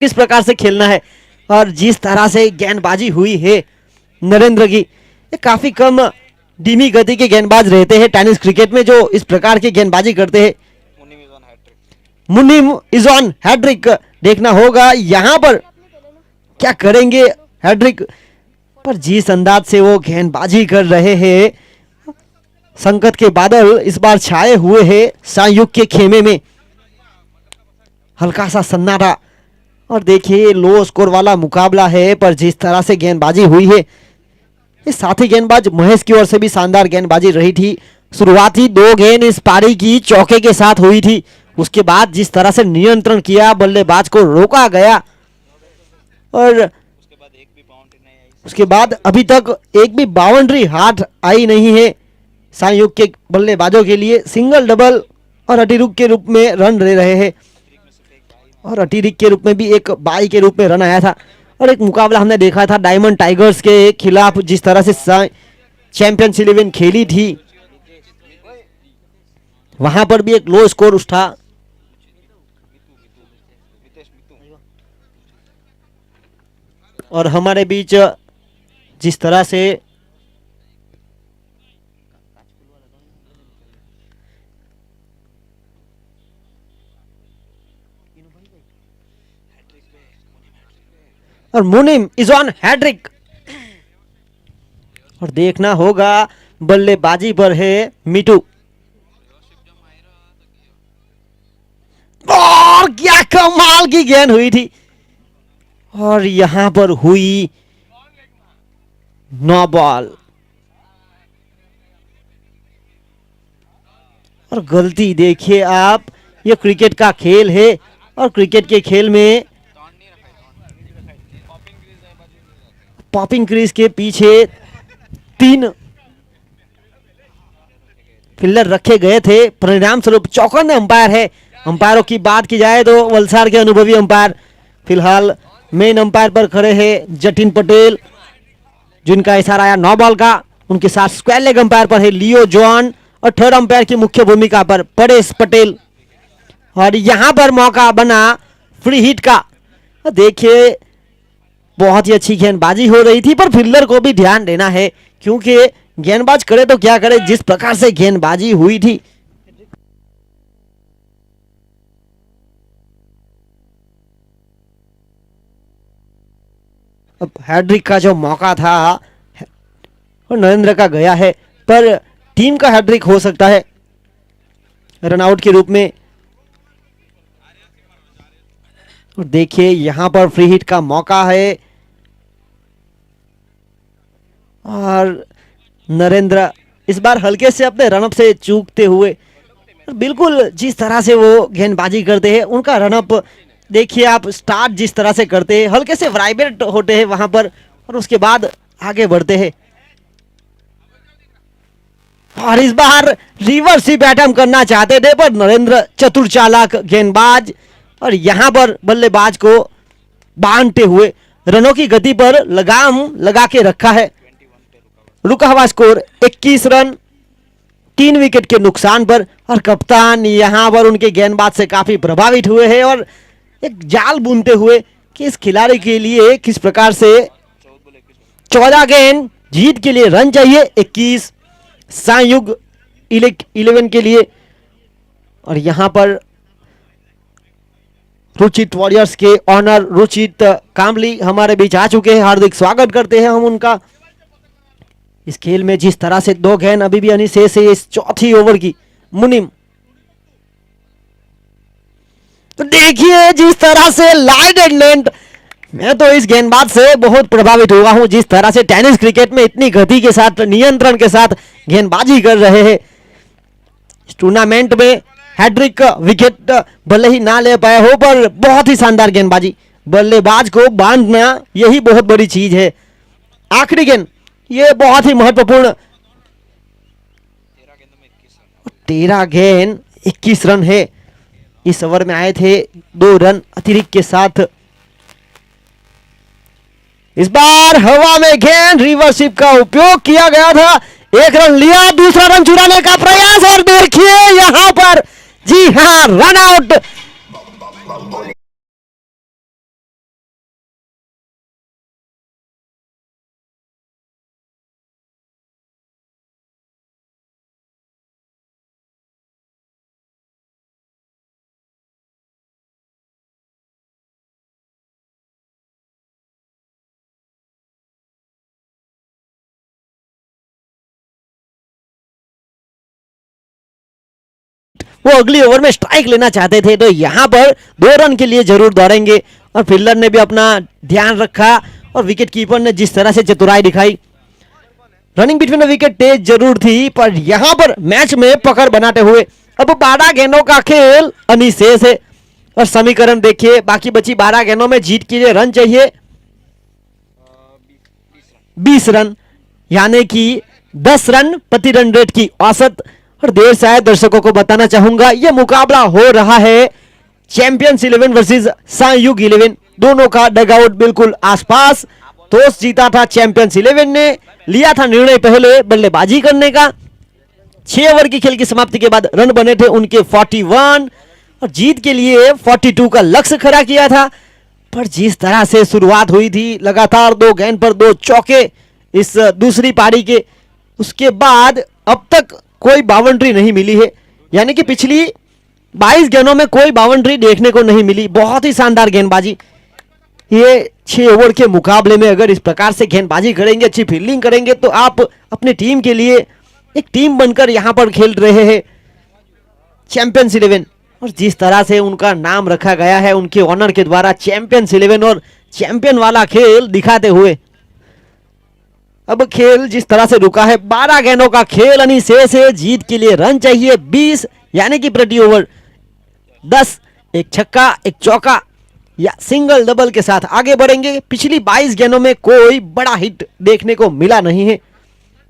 किस प्रकार से खेलना है और जिस तरह से गेंदबाजी हुई है नरेंद्र की, ये काफी कम धीमी गति के गेंदबाज रहते हैं टेनिस क्रिकेट में जो इस प्रकार की गेंदबाजी करते हैं। मुनीम इज ऑन हैट्रिक, देखना होगा यहां पर क्या करेंगे हैट्रिक, पर जिस अंदाज से वो गेंदबाजी कर रहे हैं, संकट के बादल इस बार छाए हुए हैं सांयुग के खेमे में। हल्का सा सन्नाटा और देखिए लो स्कोर वाला मुकाबला है, पर जिस तरह से गेंदबाजी हुई है, इस साथी गेंदबाज महेश की ओर से भी शानदार गेंदबाजी रही थी। शुरुआती दो गेंद इस पारी की चौके के साथ हुई थी, उसके बाद जिस तरह से नियंत्रण किया, बल्लेबाज को रोका गया, और उसके बाद अभी तक एक भी बाउंड्री हाथ आई नहीं है संयुक्त के बल्लेबाजों के लिए। सिंगल डबल और अतिरिक्त के रूप में रन ले रहे हैं, और अतिरिक्त के रूप में भी एक बाई के रूप में रन आया था। और एक मुकाबला हमने देखा था डायमंड टाइगर्स के खिलाफ, जिस तरह से चैंपियंस 11 खेली थी, वहां पर भी एक लो स्कोर उठा। और हमारे बीच जिस तरह से और मुनिम इज ऑन हैट्रिक, और देखना होगा बल्लेबाजी पर है मिटू। और क्या कमाल की गेंद हुई थी, और यहां पर हुई नो बॉल। और गलती देखिए आप, ये क्रिकेट का खेल है, और क्रिकेट के खेल में पॉपिंग क्रीज के पीछे 3 फील्डर रखे गए थे, परिणाम स्वरूप चौकन्ने अंपायर है। अंपायरों की बात की जाए तो वलसाड़ के अनुभवी अंपायर फिलहाल मेन अंपायर पर खड़े हैं जतिन पटेल, जिनका इशारा आया नो बॉल का। उनके साथ स्क्वायर लेग अंपायर पर है लियो जॉन, और थर्ड अंपायर की मुख्य भूमिका पर परेश पटेल। और यहां पर मौका बना फ्री हिट का। देखिए बहुत ही अच्छी गेंदबाजी हो रही थी, पर फील्डर को भी ध्यान देना है, क्योंकि गेंदबाज करे तो क्या करे, जिस प्रकार से गेंदबाजी हुई थी। अब हैट्रिक का जो मौका था और नरेंद्र का गया है, पर टीम का हैट्रिक हो सकता है रनआउट के रूप में। और देखिए यहां पर फ्री हिट का मौका है, और नरेंद्र इस बार हल्के से अपने रनअप से चूकते हुए, बिल्कुल जिस तरह से वो गेंदबाजी करते हैं, उनका रनअप देखिए आप, स्टार्ट जिस तरह से करते हैं, हल्के से वाइब्रेट होते हैं वहां पर, और उसके बाद आगे बढ़ते हैं। और इस बार रिवर्स ही बैटम करना चाहते थे, पर नरेंद्र चतुर चालाक गेंदबाज, और यहां पर बल्लेबाज को बांधते हुए रनों की गति पर लगाम लगा के रखा है। रुका हुआ स्कोर 21 रन 3 विकेट के नुकसान पर, और कप्तान यहां पर उनके गेंदबाज से काफी प्रभावित हुए हैं, और एक जाल बुनते हुए कि इस खिलाड़ी के लिए किस प्रकार से 14 गेंद जीत के लिए रन चाहिए, 21 संयुक्त 11 के लिए। और यहां पर रुचित वॉरियर्स के ऑनर रुचित कामली हमारे बीच आ चुके हैं, हार्दिक स्वागत करते हैं हम उनका। इस खेल में जिस तरह से 2 गेंद अभी भी अनिशेष है इस चौथी ओवर की। मुनिम तो देखिए जिस तरह से लाइट एंड लेंथ, मैं तो इस गेंदबाज से बहुत प्रभावित हुआ हूं, जिस तरह से टेनिस क्रिकेट में इतनी गति के साथ नियंत्रण के साथ गेंदबाजी कर रहे हैं। इस टूर्नामेंट में हैट्रिक विकेट भले ही ना ले पाए हो, पर बहुत ही शानदार गेंदबाजी, बल्लेबाज को बांधना यही बहुत बड़ी चीज है। आखिरी गेंद ये बहुत ही महत्वपूर्ण, 13 गेंद 21 रन है। इस ओवर में आए थे 2 रन अतिरिक्त के साथ। इस बार हवा में गेंद रिवर्सिप का उपयोग किया गया था, 1 रन लिया, दूसरा रन चुराने का प्रयास, और देखिए यहां पर जी हां रन आउट। वो अगली ओवर में स्ट्राइक लेना चाहते थे, तो यहां पर 2 रन के लिए जरूर दौड़ेंगे, और फील्डर ने भी अपना ध्यान रखा और विकेट कीपर ने जिस तरह से चतुराई दिखाई, रनिंग बिटवीन द विकेट तेज जरूर थी, पर यहां पर मैच में पकड़ बनाते हुए अब 12 गेंदों का खेल अनिशेष है। और समीकरण देखिए, बाकी बची 12 गेंदों में जीत के लिए रन चाहिए 20 रन, यानी कि 10 रन प्रति रन रेट की औसत। और देर से आए दर्शकों को बताना चाहूंगा, यह मुकाबला हो रहा है चैंपियंस 11 वर्सेस संयुग 11, दोनों का डगआउट बिल्कुल आसपास। टॉस जीता था चैंपियंस 11 ने, लिया था निर्णय पहले बल्लेबाजी करने का। 6 ओवर की खेल की समाप्ति के बाद रन बने थे उनके 41 और जीत के लिए 42 का लक्ष्य खड़ा किया था। पर जिस तरह से शुरुआत हुई थी, लगातार 2 गेंद पर 2 चौके इस दूसरी पारी के, उसके बाद अब तक कोई बाउंड्री नहीं मिली है, यानी कि पिछली 22 गेंदों में कोई बाउंड्री देखने को नहीं मिली। बहुत ही शानदार गेंदबाजी। ये 6 ओवर के मुकाबले में अगर इस प्रकार से गेंदबाजी करेंगे, अच्छी फील्डिंग करेंगे, तो आप अपनी टीम के लिए एक टीम बनकर यहां पर खेल रहे हैं चैंपियंस 11। और जिस तरह से उनका नाम रखा गया है उनके ऑनर के द्वारा, चैंपियंस 11, और चैंपियन वाला खेल दिखाते हुए अब खेल जिस तरह से रुका है, 12 गेंदों का खेल अनिशेष है। जीत के लिए रन चाहिए 20, यानी कि प्रति ओवर 10, एक छक्का एक चौका या सिंगल डबल के साथ आगे बढ़ेंगे। पिछली 22 गेंदों में कोई बड़ा हिट देखने को मिला नहीं है,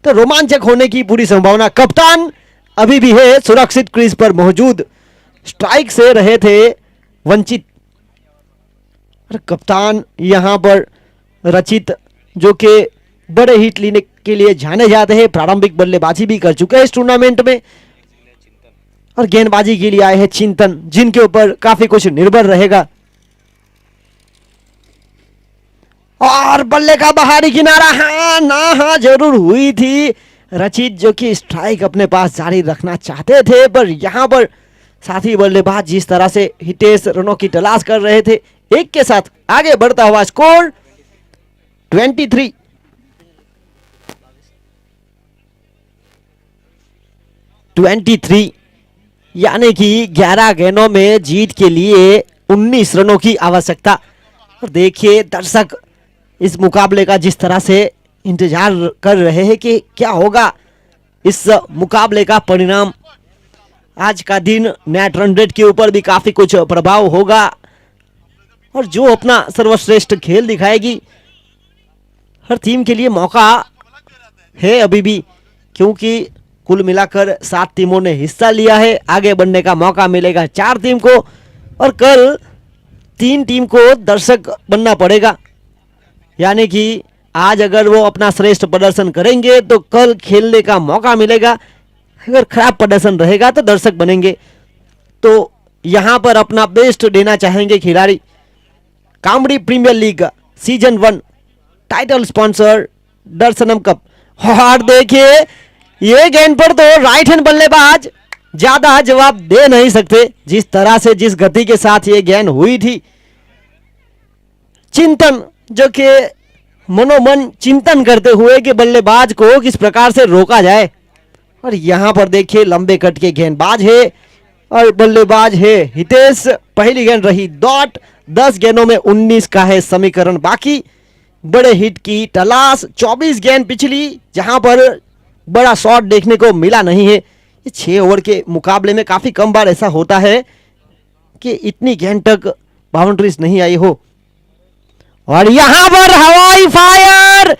तो रोमांचक होने की पूरी संभावना। कप्तान अभी भी है सुरक्षित क्रीज पर मौजूद, स्ट्राइक से रहे थे वंचित। और कप्तान यहां पर रचित, जो कि बड़े हिट लेने के लिए जाने जाते हैं, प्रारंभिक बल्लेबाजी भी कर चुके हैं इस टूर्नामेंट में। और गेंदबाजी के लिए आए हैं चिंतन, जिनके ऊपर काफी कुछ निर्भर रहेगा। और बल्ले का बाहरी किनारा, हाँ ना हाँ जरूर हुई थी। रचित जो कि स्ट्राइक अपने पास जारी रखना चाहते थे, पर यहां पर साथी बल्लेबाज जिस तरह से हितेश रनों की तलाश कर रहे थे, एक के साथ आगे बढ़ता हुआ स्कोर 23, यानी कि 11 गेंदों में जीत के लिए 19 रनों की आवश्यकता। और देखिए दर्शक इस मुकाबले का जिस तरह से इंतजार कर रहे हैं कि क्या होगा इस मुकाबले का परिणाम। आज का दिन नेट रन रेट के ऊपर भी काफी कुछ प्रभाव होगा, और जो अपना सर्वश्रेष्ठ खेल दिखाएगी, हर टीम के लिए मौका है अभी भी, क्योंकि कुल मिलाकर 7 टीमों ने हिस्सा लिया है। आगे बढ़ने का मौका मिलेगा 4 टीम को, और कल 3 टीम को दर्शक बनना पड़ेगा, यानी कि आज अगर वो अपना श्रेष्ठ प्रदर्शन करेंगे तो कल खेलने का मौका मिलेगा, अगर खराब प्रदर्शन रहेगा तो दर्शक बनेंगे। तो यहां पर अपना बेस्ट देना चाहेंगे खिलाड़ी। Kamdi premier league season 1 title sponsor Darshanam cup. और देखिए ये गेंद पर तो राइट हैंड बल्लेबाज ज्यादा जवाब दे नहीं सकते, जिस तरह से जिस गति के साथ ये गेंद हुई थी। चिंतन जो कि मनोमन चिंतन करते हुए कि बल्लेबाज को किस प्रकार से रोका जाए। और यहां पर देखिए लंबे कट के गेंदबाज है और बल्लेबाज है हितेश। पहली गेंद रही डॉट, 10 गेंदों में 19 का है समीकरण बाकी। बड़े हिट की तलाश, 24 गेंद पिछली, जहां पर बड़ा शॉट देखने को मिला नहीं है। 6 ओवर के मुकाबले में काफी कम बार ऐसा होता है कि इतनी गेंद तक बाउंड्रीज नहीं आई हो। और यहां पर हवाई फायर,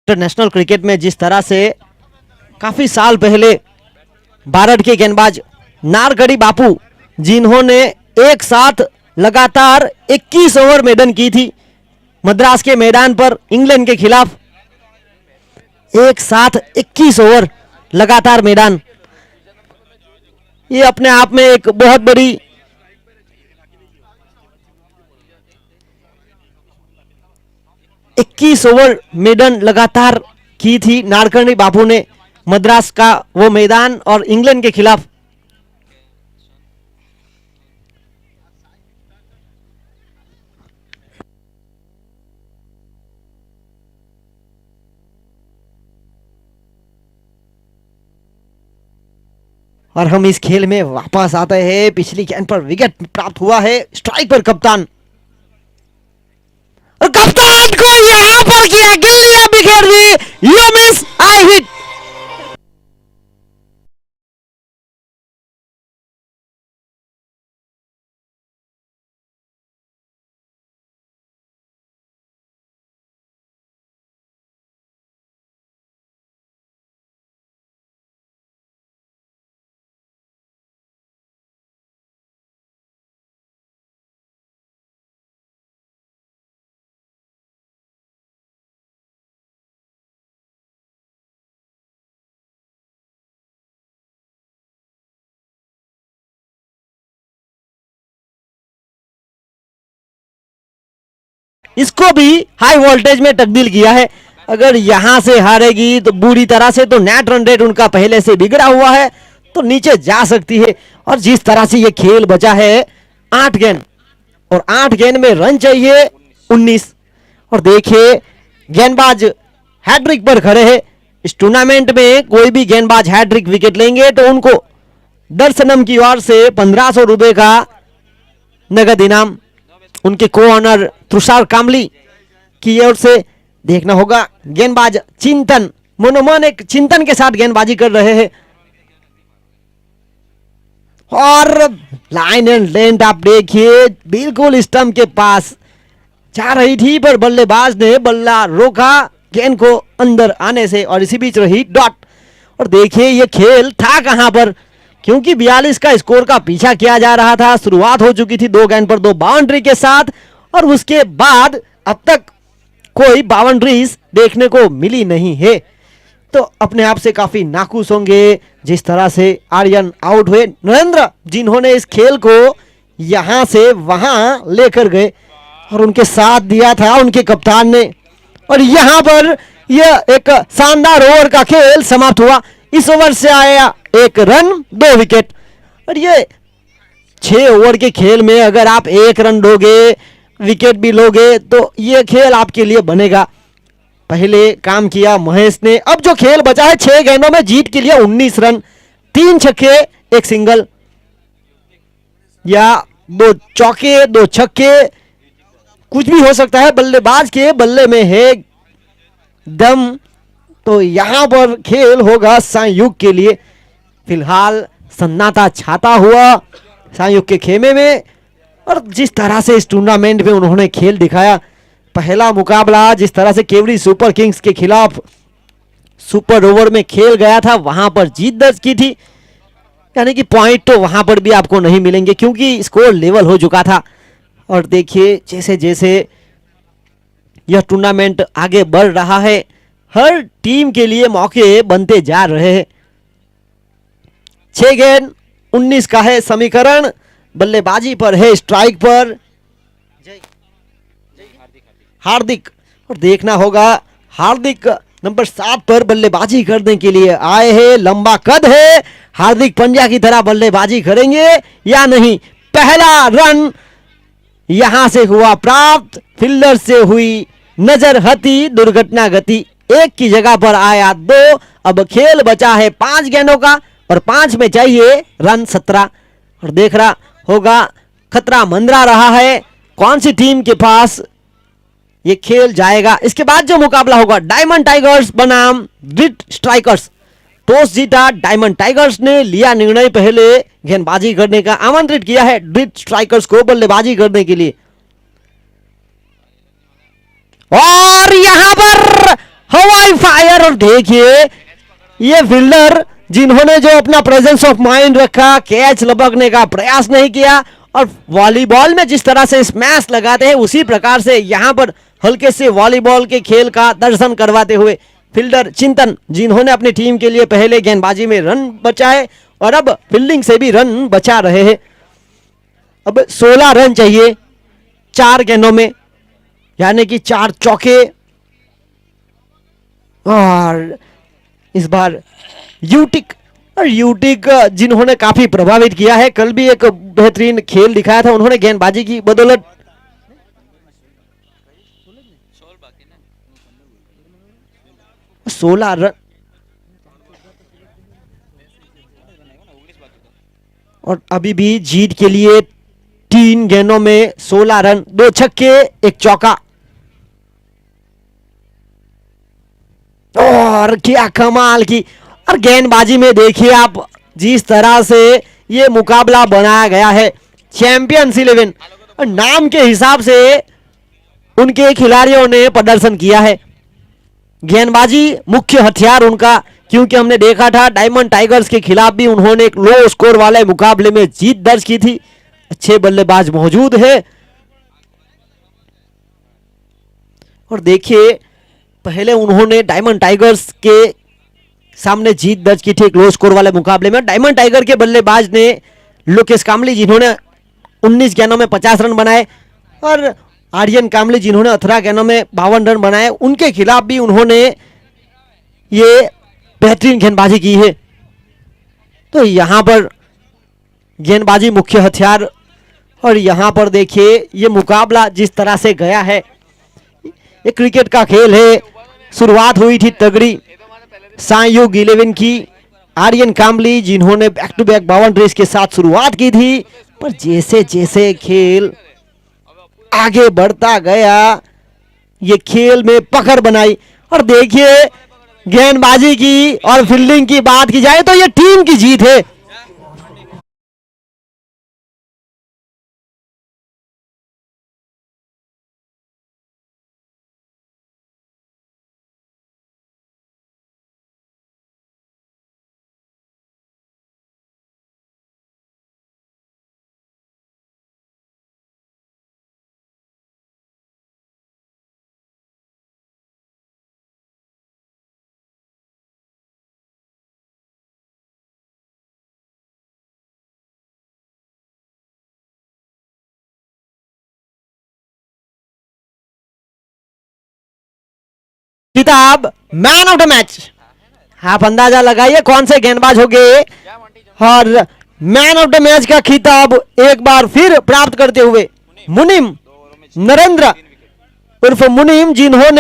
इंटरनेशनल क्रिकेट में जिस तरह से काफी साल पहले भारत के गेंदबाज नारगढ़ी बापू, जिन्होंने एक साथ लगातार 21 ओवर मेडन की थी मद्रास के मैदान पर इंग्लैंड के खिलाफ, एक साथ 21 ओवर लगातार मैदान। ये अपने आप में एक बहुत बड़ी इक्कीस ओवर मेडन लगातार की थी नाडकर्णी बापू ने मद्रास का वो मैदान और इंग्लैंड के खिलाफ। और हम इस खेल में वापस आते हैं। पिछली गेंद पर विकेट प्राप्त हुआ है, स्ट्राइक पर कप्तान, और कप्तान को यहां पर किया, गिल्लियां बिखेर दी, यू मिस आई हिट। इसको भी हाई वोल्टेज में तब्दील किया है। अगर यहां से हारेगी तो बुरी तरह से, तो नेट रन रेट उनका पहले से बिगड़ा हुआ है, तो नीचे जा सकती है। और जिस तरह से ये खेल बचा है, 8 गेंद और 8 गेंद में रन चाहिए 19। और देखिए गेंदबाज हैट्रिक पर खड़े हैं। इस टूर्नामेंट में कोई भी गेंदबाज हैट्रिक विकेट लेंगे तो उनको दर्शनम की ओर से 1500 रुपए का नगद इनाम, उनके को ऑनर तुषार कामली की ओर से देखना होगा। गेंदबाज चिंतन, मनोमन एक चिंतन के साथ गेंदबाजी कर रहे हैं। और लाइन एंड लेंथ आप देखिए, बिल्कुल स्टंप के पास जा रही थी, पर बल्लेबाज ने बल्ला रोका गेंद को अंदर आने से, और इसी बीच रही डॉट। और देखिए ये खेल था कहां पर, क्योंकि 42 का स्कोर का पीछा किया जा रहा था। शुरुआत हो चुकी थी 2 गेंद पर 2 बाउंड्री के साथ, और उसके बाद अब तक कोई बाउंड्रीज देखने को मिली नहीं है। तो अपने आप से काफी नाखुश होंगे जिस तरह से आर्यन आउट हुए। नरेंद्र जिन्होंने इस खेल को यहां से वहां लेकर गए और उनके साथ दिया था उनके कप्तान ने। और यहां पर यह एक शानदार ओवर का खेल समाप्त हुआ। इस ओवर से आया 1 रन 2 विकेट। और ये 6 ओवर के खेल में अगर आप 1 रन दोगे, विकेट भी लोगे, तो ये खेल आपके लिए बनेगा। पहले काम किया महेश ने। अब जो खेल बचा है 6 गेंदों में जीत के लिए 19 रन, 3 छक्के 1 सिंगल, या 2 चौके 2 छक्के, कुछ भी हो सकता है। बल्लेबाज के बल्ले में है दम, तो यहां पर खेल होगा संयुक्त के लिए। फिलहाल सन्नाटा छाता हुआ संयुक्त के खेमे में। और जिस तरह से इस टूर्नामेंट में उन्होंने खेल दिखाया, पहला मुकाबला जिस तरह से केवड़ी सुपर किंग्स के खिलाफ सुपर ओवर में खेल गया था, वहां पर जीत दर्ज की थी, यानी कि पॉइंट तो वहां पर भी आपको नहीं मिलेंगे क्योंकि स्कोर लेवल हो चुका था। और देखिए जैसे जैसे यह टूर्नामेंट आगे बढ़ रहा है, हर टीम के लिए मौके बनते जा रहे हैं। 6 गेंद 19 का है समीकरण, बल्लेबाजी पर है स्ट्राइक पर हार्दिक। और देखना होगा हार्दिक नंबर 7 पर बल्लेबाजी करने के लिए आए हैं। लंबा कद है, हार्दिक पंड्या की तरह बल्लेबाजी करेंगे या नहीं। पहला रन यहां से हुआ प्राप्त, फील्डर से हुई नजर हती, दुर्घटना गति, 1 की जगह पर आया 2। अब खेल बचा है 5 गेंदों का और 5 में चाहिए रन 17। और देख रहा होगा खतरा मंडरा रहा है, कौन सी टीम के पास ये खेल जाएगा। इसके बाद जो मुकाबला होगा डायमंड टाइगर्स बनाम ग्रिड स्ट्राइकर्स। टॉस जीता डायमंड टाइगर्स ने, लिया निर्णय पहले गेंदबाजी करने का, आमंत्रित किया है ग्रिड स्ट्राइकर्स को बल्लेबाजी करने के लिए। और यहां पर हवाई फायर, और देखिए ये फील्डर जिन्होंने जो अपना प्रेजेंस ऑफ माइंड रखा, कैच लपकने का प्रयास नहीं किया, और वॉलीबॉल में जिस तरह से स्मैश लगाते हैं उसी प्रकार से यहां पर हल्के से वॉलीबॉल के खेल का दर्शन करवाते हुए फील्डर चिंतन जिन्होंने अपनी टीम के लिए पहले गेंदबाजी में रन बचाए और अब फील्डिंग से भी रन बचा रहे हैं। अब 16 रन चाहिए 4 गेंदों में, यानी कि 4 चौके। और इस बार यूटिक, और यूटिक जिन्होंने काफी प्रभावित किया है, कल भी एक बेहतरीन खेल दिखाया था उन्होंने गेंदबाजी की बदौलत। 16 रन और अभी भी जीत के लिए 3 गेंदों में 16 रन, 2 छक्के 1 चौका। और क्या कमाल की, और गेंदबाजी में देखिए आप जिस तरह से ये मुकाबला बनाया गया है, चैंपियंस 11 और नाम के हिसाब से उनके खिलाड़ियों ने प्रदर्शन किया है। गेंदबाजी मुख्य हथियार उनका, क्योंकि हमने देखा था डायमंड टाइगर्स के खिलाफ भी उन्होंने एक लो स्कोर वाले मुकाबले में जीत दर्ज की थी। अच्छे बल्लेबाज मौजूद है। और देखिए पहले उन्होंने डायमंड टाइगर्स के सामने जीत दर्ज की थी एक लो स्कोर वाले मुकाबले में। डायमंड टाइगर के बल्लेबाज ने लोकेश कामली जिन्होंने 19 गेंदों में 50 रन बनाए, और आर्यन कामली जिन्होंने 18 गेंदों में 52 रन बनाए, उनके खिलाफ भी उन्होंने ये बेहतरीन गेंदबाजी की है। तो यहां पर गेंदबाजी मुख्य हथियार। और यहां पर देखिए ये मुकाबला जिस तरह से गया है, ये क्रिकेट का खेल है। शुरुआत हुई थी तगड़ी सांयोग 11 की, आर्यन कामली जिन्होंने बैक टू बैक बाउंड्रीज के साथ शुरुआत की थी, पर जैसे जैसे खेल आगे बढ़ता गया ये खेल में पकड़ बनाई। और देखिए गेंदबाजी की और फील्डिंग की बात की जाए तो ये टीम की जीत है। खिताब मैन ऑफ द मैच, आप अंदाजा लगाइए कौन से गेंदबाज हो गए और मैन ऑफ द मैच का खिताब एक बार फिर प्राप्त करते हुए मुनीम नरेंद्र उर्फ मुनीम, जिन्होंने